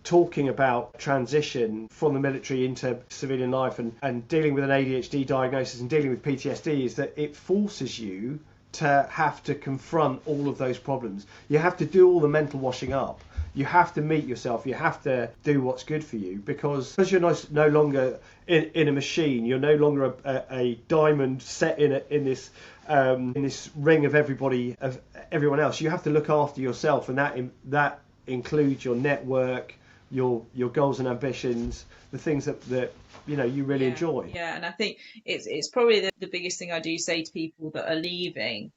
talking about transition from the military into civilian life and dealing with an ADHD diagnosis and dealing with PTSD is that it forces you to have to confront all of those problems. You have to do all the mental washing up. You have to meet yourself. You have to do what's good for you, because you're no longer in a machine. You're no longer a diamond set in this ring of everyone else. You have to look after yourself, and that includes your network, your goals and ambitions, the things that you really enjoy. Yeah, and I think it's probably the biggest thing I do say to people that are leaving,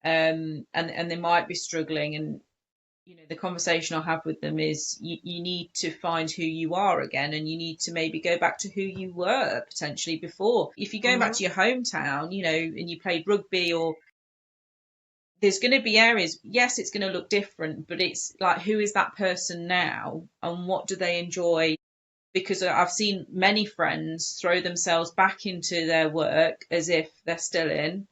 and they might be struggling, and the conversation I'll have with them is you need to find who you are again, and you need to maybe go back to who you were potentially before. If you're going back to your hometown, and you played rugby, or there's going to be areas, yes, it's going to look different, but it's like, who is that person now, and what do they enjoy? Because I've seen many friends throw themselves back into their work as if they're still in,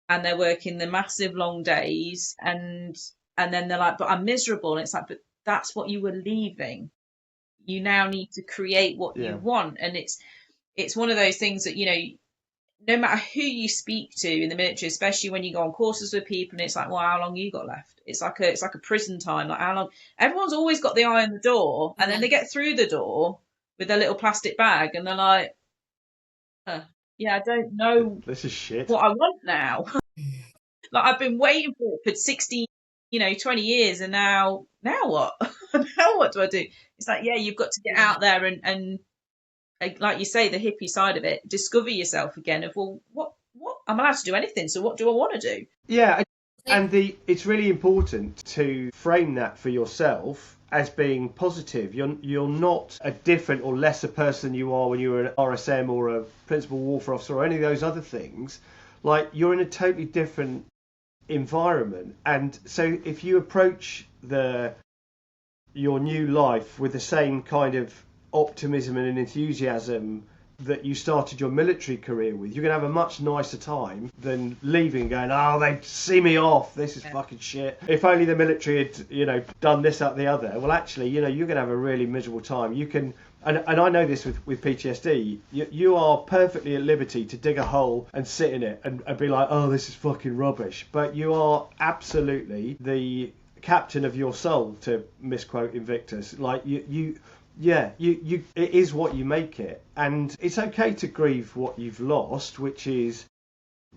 and they're working the massive long days, and then they're like, but I'm miserable. And it's like, but that's what you were leaving. You now need to create what you want. And it's one of those things that, no matter who you speak to in the military, especially when you go on courses with people, and it's like, well, how long you got left? It's like a prison time. Like, how long? Everyone's always got the eye on the door, and then they get through the door with their little plastic bag, and they're like, I don't know. This is shit. What I want now. Like, I've been waiting for 16, 20 years, and now what? Now what do I do? It's like, you've got to get out there and like you say, the hippie side of it, discover yourself again. Of, well, what I'm allowed to do anything, so what do I want to do? Yeah, and it's really important to frame that for yourself as being positive. You're not a different or lesser person than you are when you're an RSM or a principal warfare officer or any of those other things. Like, you're in a totally different environment, and so if you approach your new life with the same kind of optimism and enthusiasm that you started your military career with, you're going to have a much nicer time than leaving going, oh, they see me off, this is fucking shit. If only the military had done this, that, the other. Well, actually, you're going to have a really miserable time. You can, and I know this with PTSD, you are perfectly at liberty to dig a hole and sit in it and be like, oh, this is fucking rubbish. But you are absolutely the captain of your soul, to misquote Invictus. Like, you it is what you make it. And it's okay to grieve what you've lost, which is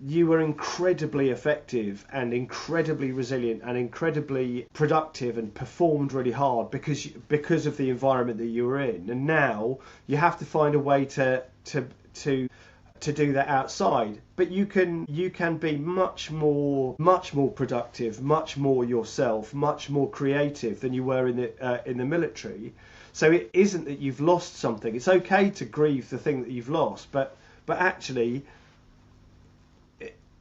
you were incredibly effective and incredibly resilient and incredibly productive and performed really hard because of the environment that you were in. And now you have to find a way to do that outside. But you can be much more productive, much more yourself, much more creative than you were in the military. So it isn't that you've lost something. It's okay to grieve the thing that you've lost, but actually,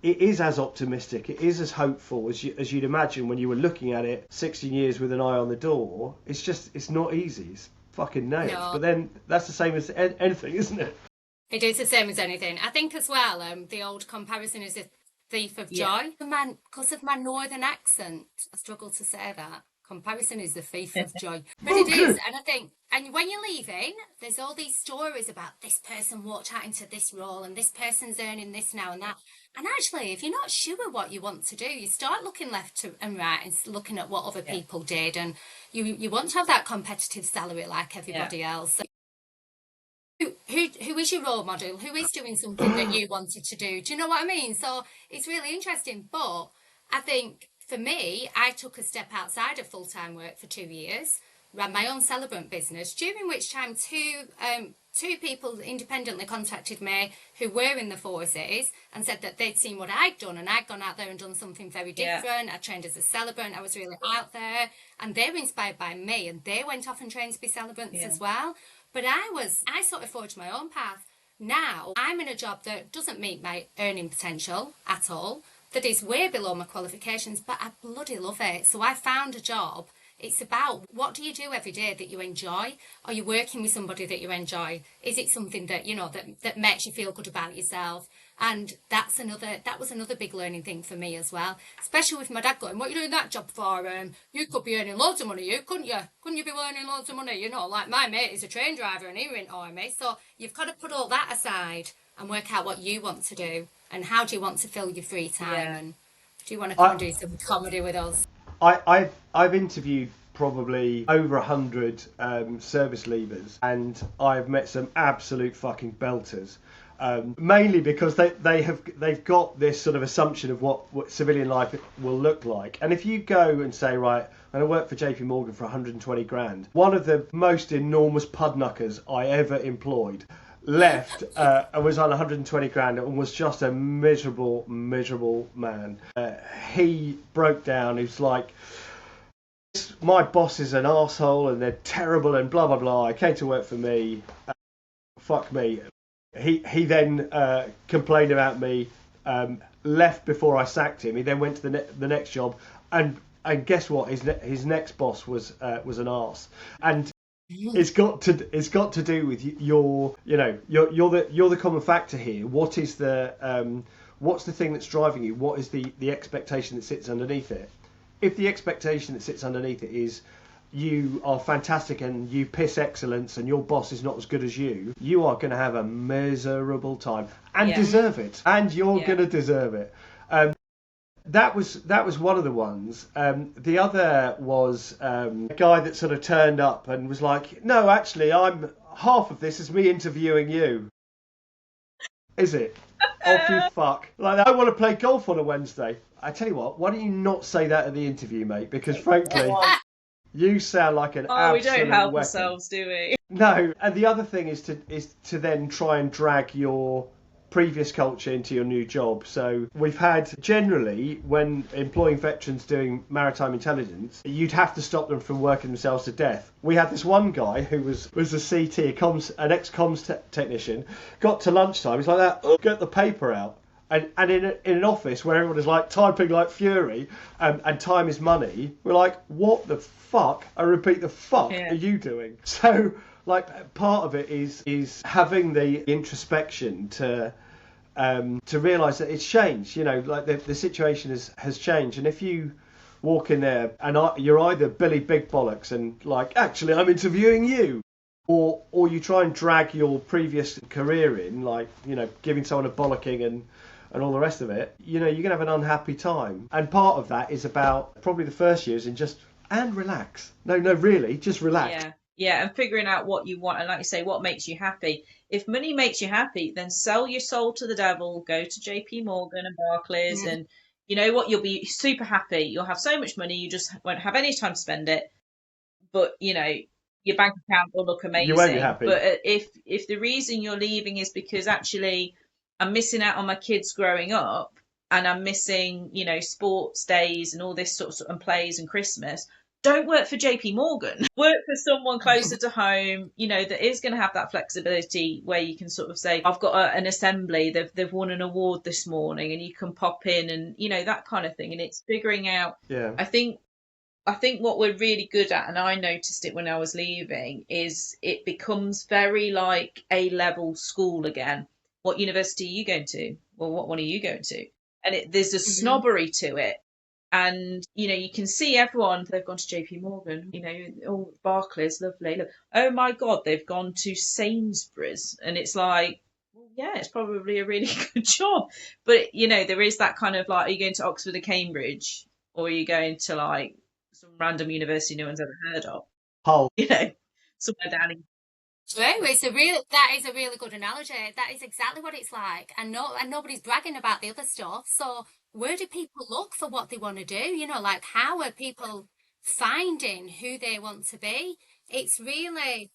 it is as optimistic, it is as hopeful as you'd imagine when you were looking at it 16 years with an eye on the door. It's not easy. It's fucking nails. No. But then that's the same as anything, isn't it? It is the same as anything. I think as well, the old comparison is a thief of joy. Because of my northern accent, I struggle to say that. Comparison is the thief of joy. But it is, and I think, and when you're leaving, there's all these stories about this person walked out into this role and this person's earning this now and that. And actually, if you're not sure what you want to do, you start looking left and right and looking at what other people did, and you want to have that competitive salary like everybody else. Who is your role model? Who is doing something that you wanted to do? Do you know what I mean? So it's really interesting. But I think for me, I took a step outside of full-time work for 2 years, ran my own celebrant business, during which time two people independently contacted me who were in the forces and said that they'd seen what I'd done, and I'd gone out there and done something very different. I trained as a celebrant. I was really out there, and they were inspired by me, and they went off and trained to be celebrants as well. But I sort of forged my own path. Now I'm in a job that doesn't meet my earning potential at all, that is way below my qualifications, but I bloody love it. So I found a job. It's about, what do you do every day that you enjoy? Are you working with somebody that you enjoy? Is it something that, you know, that makes you feel good about yourself? And that was another big learning thing for me as well, especially with my dad going, what are you doing that job for? You could be earning loads of money, couldn't you? Couldn't you be earning loads of money? You know, like my mate is a train driver and he went army. So you've got to put all that aside and work out what you want to do and how do you want to fill your free time, and do you want to come and do some comedy with us? I've interviewed probably over 100 service leavers, and I've met some absolute fucking belters. Mainly because they've got this sort of assumption of what civilian life will look like. And if you go and say, right, I'm going to work for JP Morgan for 120 grand, one of the most enormous pudknuckers I ever employed left and was on 120 grand and was just a miserable man. He broke down. He was like, my boss is an arsehole and they're terrible and blah blah blah. I came to work for me. Fuck me. He then complained about me, left before I sacked him. He then went to the next job, and guess what? His next boss was an arse, and it's got to do with you're the common factor here. What is what's the thing that's driving you? What is the expectation that sits underneath it? If the expectation that sits underneath it is you are fantastic and you piss excellence and your boss is not as good as you are going to have a miserable time and deserve it. And you're going to deserve it. That was one of the ones. The other was a guy that sort of turned up and was like, no, actually, half of this is me interviewing you. Is it? Off you fuck. Like, I want to play golf on a Wednesday. I tell you what, why don't you not say that at the interview, mate? Because frankly, you sound like an absolute we don't help weapon. ourselves, do we? No. And the other thing is to then try and drag your previous culture into your new job. So we've had, generally, when employing veterans doing maritime intelligence, you'd have to stop them from working themselves to death. We had this one guy who was a CT, an ex-comms technician, got to lunchtime, he's like that, get the paper out. And in an office where everyone is like typing like fury, and time is money, we're like, what the fuck? I repeat, the fuck are you doing? So, like, part of it is having the introspection to realise that it's changed. You know, like the situation has changed, and if you walk in there and you're either Billy Big Bollocks and like, actually, I'm interviewing you. Or you try and drag your previous career in, like, you know, giving someone a bollocking and all the rest of it, you know, you're going to have an unhappy time. And part of that is about probably the first years and relax. No, really, just relax. Yeah, and figuring out what you want. And like you say, what makes you happy. If money makes you happy, then sell your soul to the devil, go to JP Morgan and Barclays, and you know what? You'll be super happy. You'll have so much money, you just won't have any time to spend it. But, you know, your bank account will look amazing. You won't be happy. But if the reason you're leaving is because actually I'm missing out on my kids growing up and I'm missing, you know, sports days and all this sort of and plays and Christmas, don't work for JP Morgan. Work for someone closer to home, that is going to have that flexibility where you can sort of say, I've got an assembly, they've won an award this morning, and you can pop in and, that kind of thing. And it's figuring out, I think what we're really good at, and I noticed it when I was leaving, is it becomes very like A-level school again. What university are you going to? Well, what one are you going to? And there's a snobbery to it. And, you can see everyone, they've gone to JP Morgan, oh, Barclays, lovely. Look, oh my God, they've gone to Sainsbury's. And it's like, well, yeah, it's probably a really good job. But, there is that kind of like, are you going to Oxford or Cambridge? Or are you going to like some random university no one's ever heard of? Hull. Somewhere down in... True. That is a really good analogy. That is exactly what it's like. And nobody's bragging about the other stuff. So where do people look for what they want to do? Like how are people finding who they want to be? It's really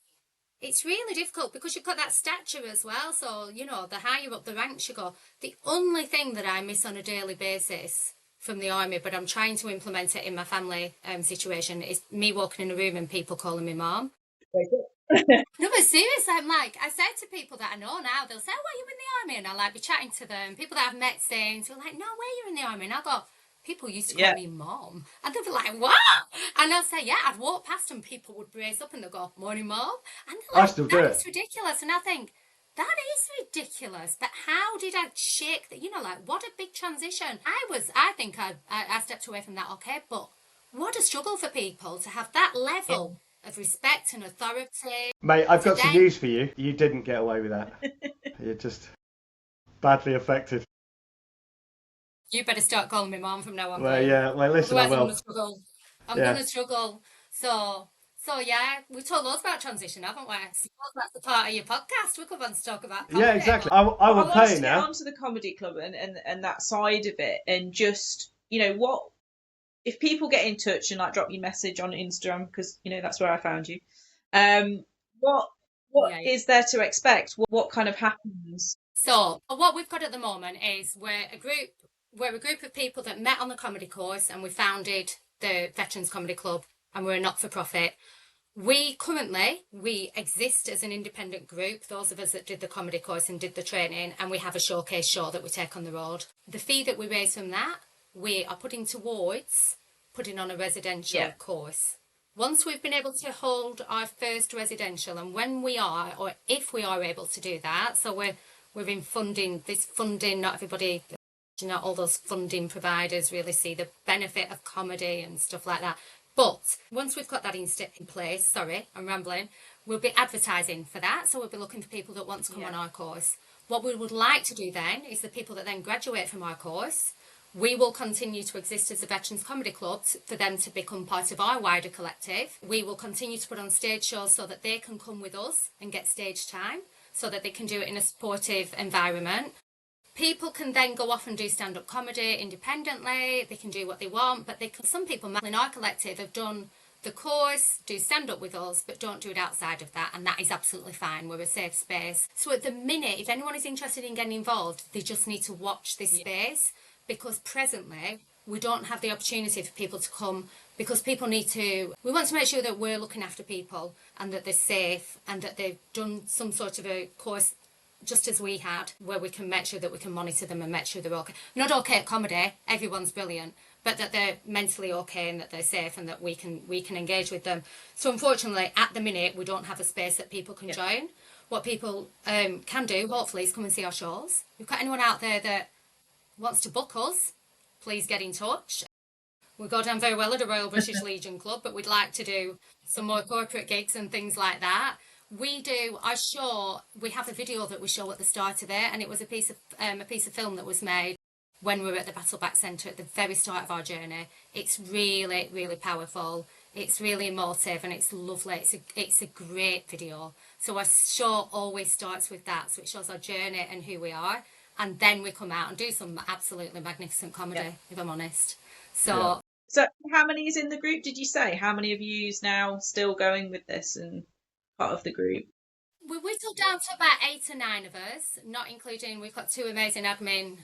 difficult because you've got that stature as well. So, the higher up the ranks you go. The only thing that I miss on a daily basis from the army, but I'm trying to implement it in my family situation, is me walking in a room and people calling me mom. No, but seriously, I said to people that I know now, they'll say, oh, were you in the army? And I'll like be chatting to them, people that I've met since, who are like, no way you're in the army. And I go, people used to call me mom. And they'll be like, what? And I'll say, yeah, I'd walk past and people would brace up and they'll go, morning, mom. And they're like, that's ridiculous. And I think, that is ridiculous. But how did I shake that? What a big transition. I think I stepped away from that, okay, but what a struggle for people to have that level of respect and authority. Mate, I've got some news for you. You didn't get away with that. You're just badly affected. You better start calling me mom from now on. Well, yeah. Well, listen, otherwise I will. I'm going to struggle. So yeah, we've talked loads about transition, haven't we? I suppose that's the part of your podcast. We could want to talk about comedy. Yeah, exactly. I will play now. Get onto the comedy club and that side of it, and just what if people get in touch and like drop you a message on Instagram, because that's where I found you. What is there to expect? What kind of happens? So what we've got at the moment is we're a group of people that met on the comedy course, and we founded the Veterans Comedy Club, and we're a not-for-profit. We exist as an independent group, those of us that did the comedy course and did the training, and we have a showcase show that we take on the road. The fee that we raise from that, we are putting towards putting on a residential course. Once we've been able to hold our first residential, and when we are, or if we are able to do that, so we're in funding, not everybody, not all those funding providers really see the benefit of comedy and stuff like that. But once we've got that in place, sorry, I'm rambling, we'll be advertising for that. So we'll be looking for people that want to come on our course. What we would like to do then is the people that then graduate from our course, we will continue to exist as a Veterans Comedy Club for them to become part of our wider collective. We will continue to put on stage shows so that they can come with us and get stage time, so that they can do it in a supportive environment. People can then go off and do stand-up comedy independently. They can do what they want, but some people in our collective have done the course, do stand-up with us, but don't do it outside of that, and that is absolutely fine. We're a safe space. So at the minute, if anyone is interested in getting involved, they just need to watch this space, because presently we don't have the opportunity for people to come, because we want to make sure that we're looking after people and that they're safe and that they've done some sort of a course just as we had, where we can make sure that we can monitor them and make sure they're okay. Not okay at comedy, everyone's brilliant, but that they're mentally okay and that they're safe and that we can engage with them. So unfortunately, at the minute, we don't have a space that people can join. What people can do, hopefully, is come and see our shows. If you've got anyone out there that wants to book us, please get in touch. We go down very well at a Royal British Legion Club, but we'd like to do some more corporate gigs and things like that. We do our show. We have a video that we show at the start of it, and it was a piece of film that was made when we were at the Battleback Centre at the very start of our journey. It's really, really powerful. It's really emotive, and it's lovely. It's a great video. So our show always starts with that. So it shows our journey and who we are, and then we come out and do some absolutely magnificent comedy, if I'm honest. So how many is in the group, did you say? How many of you now still going with this and part of the group? We whittled down to about 8 or 9 of us, not including, we've got 2 amazing admin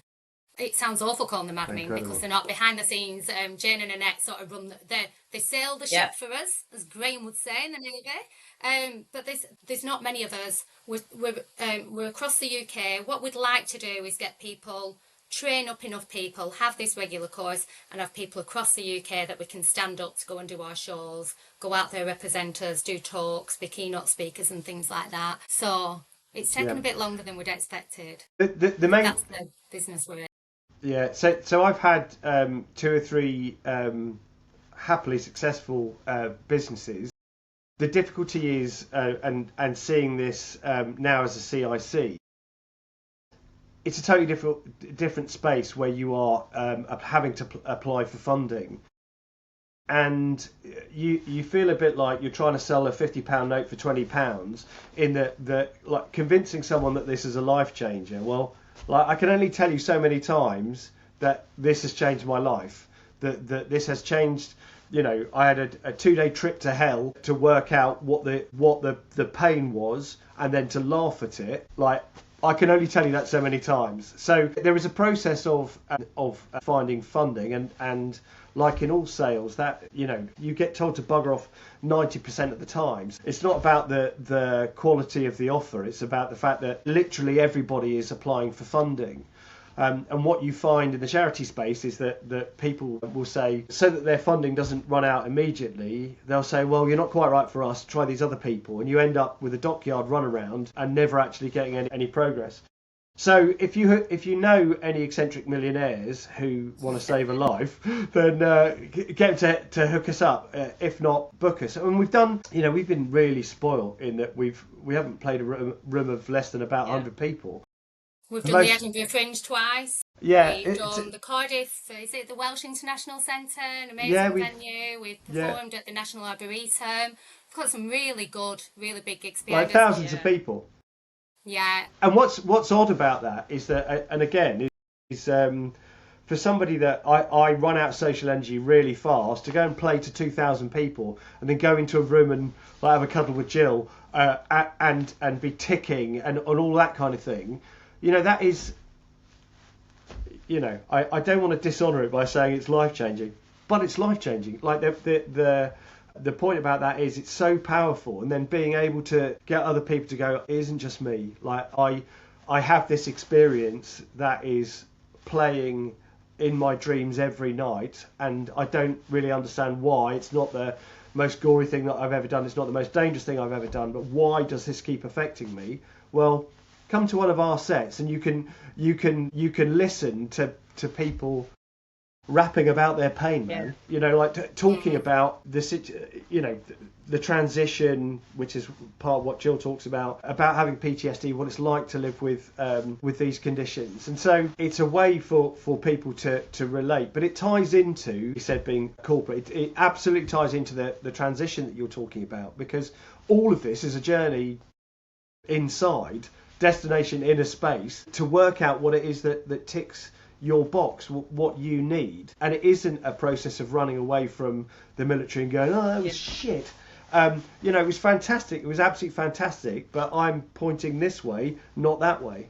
It sounds awful calling them admin Incredible. because they're not behind the scenes. Jane and Annette sort of run, they sail the ship for us, as Graham would say in the Navy. But there's not many of us. We're across the UK. What we'd like to do is get people, train up enough people, have this regular course, and have people across the UK that we can stand up to go and do our shows, go out there, represent us, do talks, be keynote speakers and things like that. So it's taken a bit longer than we'd expected. The main... That's the business we're in. Yeah, so I've had 2 or 3 happily successful businesses. The difficulty is, and seeing this now as a CIC, it's a totally different space where you are having to apply for funding, and you feel a bit like you're trying to sell a £50 note for £20 in that like convincing someone that this is a life changer. Well, like I can only tell you so many times that this has changed my life, that this has changed. You know, I had a 2-day trip to hell to work out what the pain was, and then to laugh at it. Like, I can only tell you that so many times. So there is a process of finding funding, and like in all sales, that, you know, you get told to bugger off 90% of the times. It's not about the quality of the offer. It's about the fact that literally everybody is applying for funding. And what you find in the charity space is that people will say, so that their funding doesn't run out immediately, they'll say, well, you're not quite right for us, try these other people. And you end up with a dockyard runaround and never actually getting any progress. So if you know any eccentric millionaires who want to save a life, then get them to hook us up. If not, book us. And we've done, you know, we've been really spoiled in that we haven't played a room of less than about 100 people. We've done the Edinburgh Fringe twice. Yeah. We've done the Cardiff, is it the Welsh International Centre? An amazing venue. We've performed at the National Arboretum. We've got some really good, really big gigs behind us. Like thousands of people. Yeah. And what's odd about that is that, and again, is for somebody that I run out of social energy really fast, to go and play to 2,000 people and then go into a room and like, have a cuddle with Jill and be ticking and all that kind of thing. You know, that is, you know, I don't want to dishonour it by saying it's life-changing, but it's life-changing. Like, the point about that is it's so powerful, and then being able to get other people to go, it isn't just me. Like, I have this experience that is playing in my dreams every night, and I don't really understand why. It's not the most gory thing that I've ever done. It's not the most dangerous thing I've ever done, but why does this keep affecting me? Well, come to one of our sets and you can listen to people rapping about their pain, man. You know, like talking about the transition, which is part of what Jill talks about having PTSD, what it's like to live with these conditions. And so it's a way for people to relate, but it ties into, he said, being corporate. It absolutely ties into the transition that you're talking about, because all of this is a journey inside, destination inner space, to work out what it is that ticks your box, what you need. And it isn't a process of running away from the military and going, oh, that was shit. You know, it was fantastic. It was absolutely fantastic, but I'm pointing this way, not that way.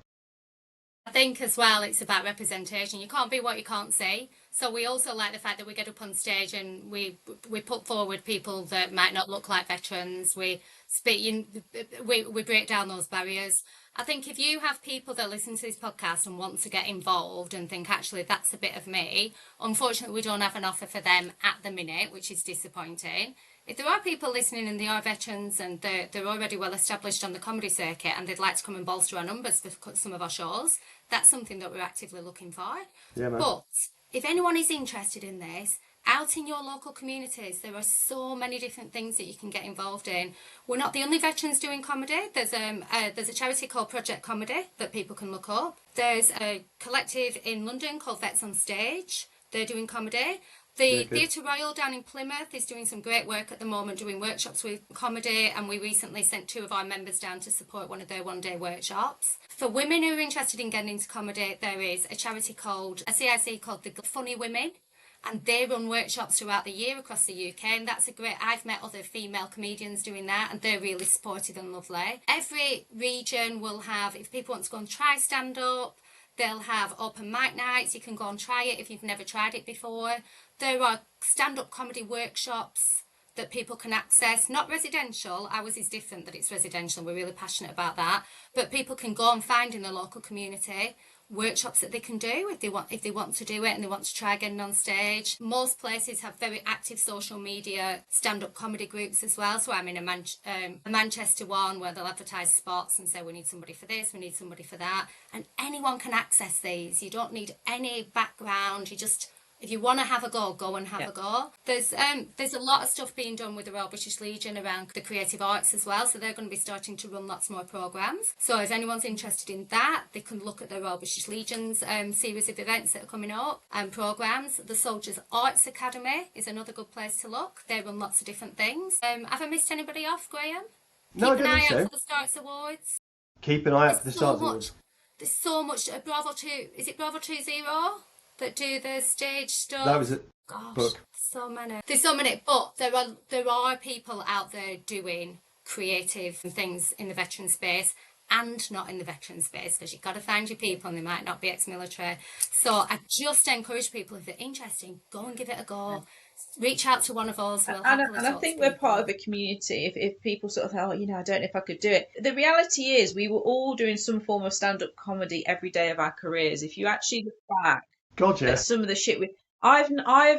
I think as well, it's about representation. You can't be what you can't see. So we also like the fact that we get up on stage and we put forward people that might not look like veterans. We break down those barriers. I think if you have people that listen to this podcast and want to get involved and think, actually, that's a bit of me, unfortunately, we don't have an offer for them at the minute, which is disappointing. If there are people listening and they are veterans and they're already well established on the comedy circuit and they'd like to come and bolster our numbers for some of our shows, that's something that we're actively looking for. Yeah, man. But if anyone is interested in this, out in your local communities, there are so many different things that you can get involved in. We're not the only veterans doing comedy. There's a charity called Project Comedy that people can look up. There's a collective in London called Vets on Stage. They're doing comedy. The Theatre Royal down in Plymouth is doing some great work at the moment, doing workshops with comedy, and we recently sent 2 of our members down to support one of their one-day workshops. For women who are interested in getting into comedy, there is a CIC called the Funny Women, and they run workshops throughout the year across the UK, and that's I've met other female comedians doing that, and they're really supportive and lovely. Every region will have, if people want to go and try stand-up, They'll have open mic nights. You can go and try it if you've never tried it before. There are stand-up comedy workshops that people can access, not residential. Ours is different, that it's residential. We're really passionate about that. But people can go and find in the local community workshops that they can do if they want to do it and they want to try getting on stage. Most places have very active social media stand-up comedy groups as well. So I'm in a Manchester one where they'll advertise spots and say we need somebody for this, we need somebody for that, and anyone can access these. You don't need any background. You just, if you want to have a go and have a go. There's a lot of stuff being done with the Royal British Legion around the creative arts as well, so they're going to be starting to run lots more programmes. So if anyone's interested in that, they can look at the Royal British Legion's series of events that are coming up and programmes. The Soldiers Arts Academy is another good place to look. They run lots of different things. Have I missed anybody off, Graham? No, I don't think Keep an eye so. out for the Starts Awards. Keep an eye out for the Starts Awards. There's so much. Bravo 2, is it Bravo 20 that do the stage stuff? That was it. Gosh, Book. so many. There's so many, but there are people out there doing creative things in the veteran space and not in the veteran space, because you've got to find your people and they might not be ex-military. So I just encourage people, if they're interested, go and give it a go. Reach out to one of us. We'll And I think we're part of a community. If people sort of thought, I don't know if I could do it. The reality is we were all doing some form of stand-up comedy every day of our careers. If you actually look back at some of the shit I've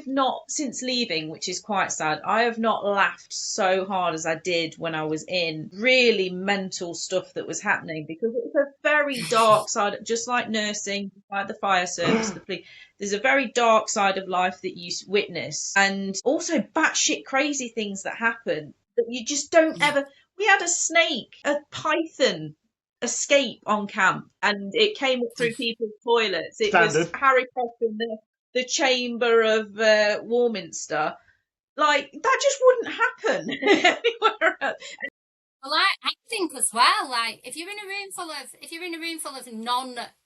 not, since leaving, which is quite sad, I have not laughed so hard as I did when I was in really mental stuff that was happening, because it's a very dark side, just like nursing, like the fire service, the police. There's a very dark side of life that you witness, and also batshit crazy things that happen that you just don't ever. We had a snake, a python escape on camp, and it came up through people's toilets. It was Harry Potter and the Chamber of Warminster. Like, that just wouldn't happen anywhere else. Well, I think as well, like, if you're in a room full of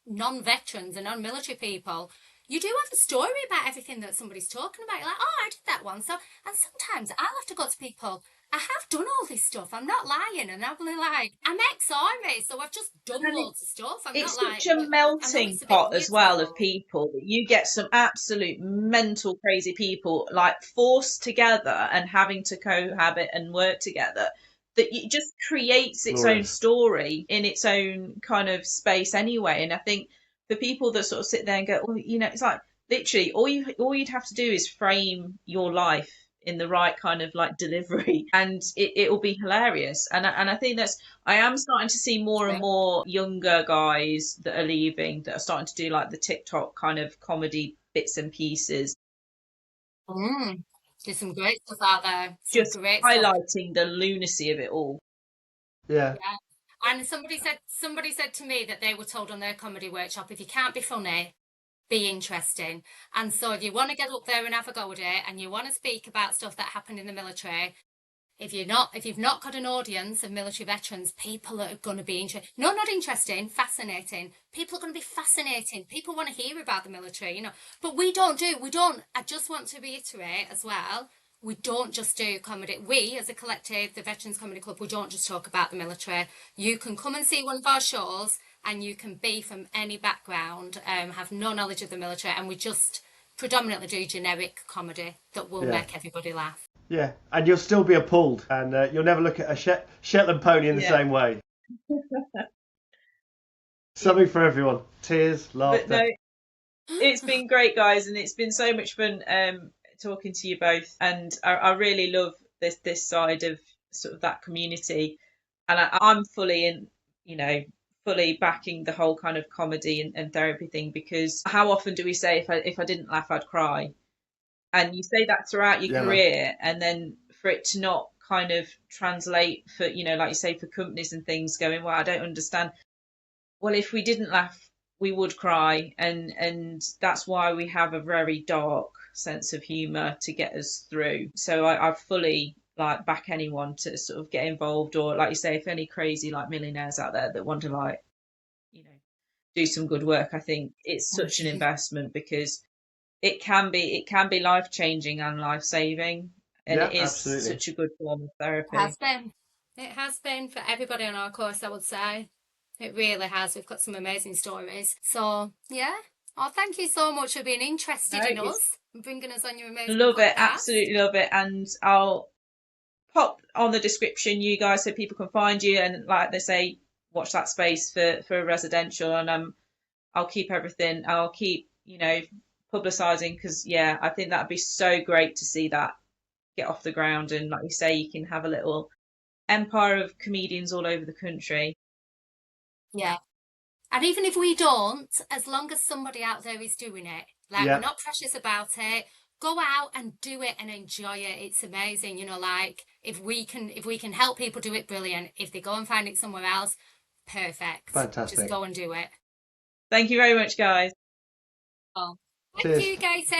non-veterans and non-military people, you do have a story about everything that somebody's talking about. You're like, oh, I did that once. So, and sometimes I'll have to go to people, I have done all this stuff, I'm not lying, and I'll be like, I'm ex-army, so I've just done loads of stuff. It's such a melting pot as well of people that you get some absolute mental crazy people like forced together and having to cohabit and work together, that it just creates its own story in its own kind of space anyway. And I think for people that sort of sit there and go, well, it's like literally all you'd have to do is frame your life in the right kind of like delivery, and it will be hilarious. And I think I am starting to see more and more younger guys that are leaving that are starting to do like the TikTok kind of comedy bits and pieces. There's some great stuff out there. Just highlighting the lunacy of it all. Yeah. And somebody said to me that they were told on their comedy workshop, if you can't be funny, be interesting. And so if you want to get up there and have a go at it, and you want to speak about stuff that happened in the military, if you've not got an audience of military veterans, people are going to be not interesting, fascinating. People are going to be fascinating. People want to hear about the military, but we don't. I just want to reiterate as well, we don't just do comedy. We, as a collective, the Veterans Comedy Club, we don't just talk about the military. You can come and see one of our shows, and you can be from any background, have no knowledge of the military, and we just predominantly do generic comedy that will make everybody laugh. Yeah, and you'll still be appalled, and you'll never look at a Shetland pony in the same way. Something for everyone. Tears, laughter. But no, it's been great, guys, and it's been so much fun talking to you both. And I really love this side of sort of that community, and I'm fully fully backing the whole kind of comedy and therapy thing, because how often do we say if I didn't laugh I'd cry, and you say that throughout your career, and then for it to not kind of translate for like you say, for companies and things going, well, I don't understand. Well, if we didn't laugh we would cry, and that's why we have a very dark sense of humour to get us through. So I fully back anyone to sort of get involved, or like you say, if any crazy like millionaires out there that want to do some good work, I think it's such an investment, because it can be life changing and life saving, and it is such a good form of therapy. It has been for everybody on our course, I would say. It really has. We've got some amazing stories. So, yeah. Oh, thank you so much for being interested in us and bringing us on your amazing Love it, podcast. absolutely love it. And I'll pop on the description, you guys, so people can find you. And like they say, watch that space for residential. And I'll keep everything. I'll keep, publicising, because I think that'd be so great to see that get off the ground. And like you say, you can have a little empire of comedians all over the country. Yeah. And even if we don't, as long as somebody out there is doing it, like Yeah. we're not precious about it, go out and do it and enjoy it. It's amazing, like if we can help people do it, brilliant. If they go and find it somewhere else, perfect. Fantastic. Just go and do it. Thank you very much, guys. Oh, thank Cheers. you, guys.